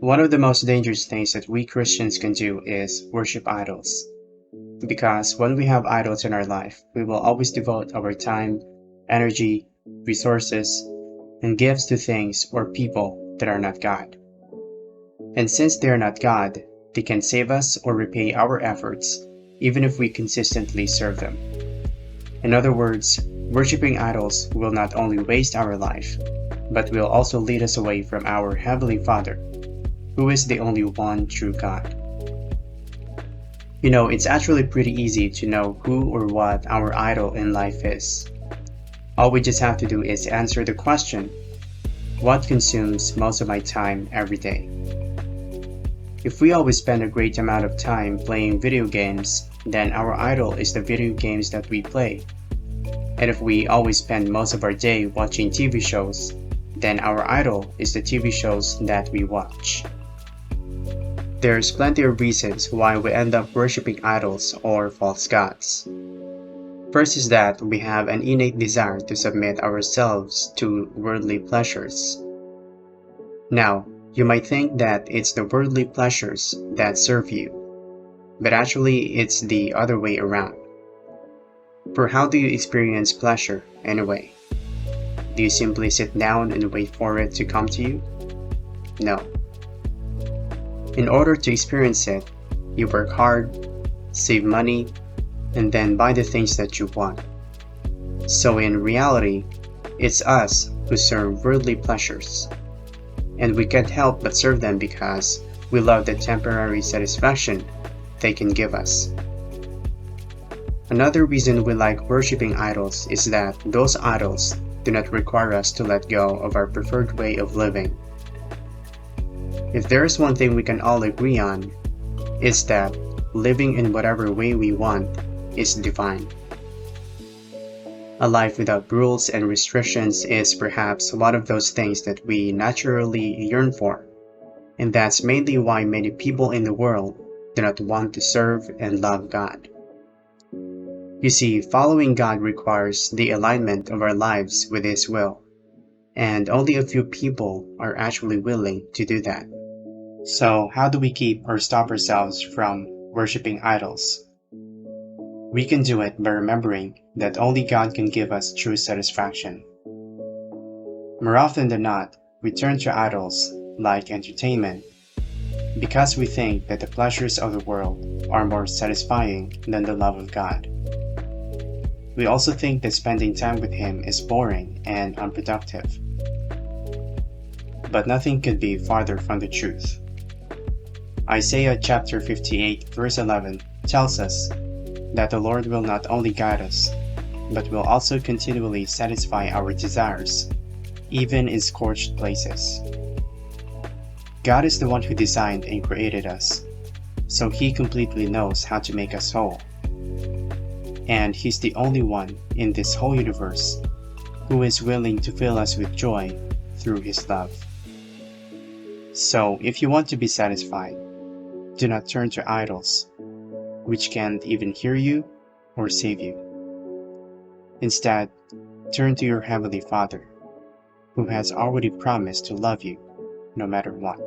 One of the most dangerous things that we Christians can do is worship idols. Because when we have idols in our life, we will always devote our time, energy, resources, and gifts to things or people that are not God. And since they are not God, they can save us or repay our efforts, even if we consistently serve them. In other words, worshiping idols will not only waste our life, but will also lead us away from our Heavenly Father, who is the only one true God. It's actually pretty easy to know who or what our idol in life is. All we just have to do is answer the question, what consumes most of my time every day? If we always spend a great amount of time playing video games, then our idol is the video games that we play. And if we always spend most of our day watching TV shows, then our idol is the TV shows that we watch. There's plenty of reasons why we end up worshiping idols or false gods. First is that we have an innate desire to submit ourselves to worldly pleasures. Now, you might think that it's the worldly pleasures that serve you, but actually it's the other way around. For how do you experience pleasure anyway? Do you simply sit down and wait for it to come to you? No. In order to experience it, you work hard, save money, and then buy the things that you want. So in reality, it's us who serve worldly pleasures. And we can't help but serve them because we love the temporary satisfaction they can give us. Another reason we like worshiping idols is that those idols do not require us to let go of our preferred way of living. If there is one thing we can all agree on, it's that living in whatever way we want is divine. A life without rules and restrictions is perhaps one of those things that we naturally yearn for, and that's mainly why many people in the world do not want to serve and love God. You see, following God requires the alignment of our lives with His will, and only a few people are actually willing to do that. So, how do we keep or stop ourselves from worshiping idols? We can do it by remembering that only God can give us true satisfaction. More often than not, we turn to idols, like entertainment, because we think that the pleasures of the world are more satisfying than the love of God. We also think that spending time with Him is boring and unproductive. But nothing could be farther from the truth. Isaiah chapter 58 verse 11 tells us that the Lord will not only guide us, but will also continually satisfy our desires, even in scorched places. God is the one who designed and created us, so He completely knows how to make us whole. And He's the only one in this whole universe who is willing to fill us with joy through His love. So, if you want to be satisfied, do not turn to idols, which can't even hear you or save you. Instead, turn to your Heavenly Father, who has already promised to love you no matter what.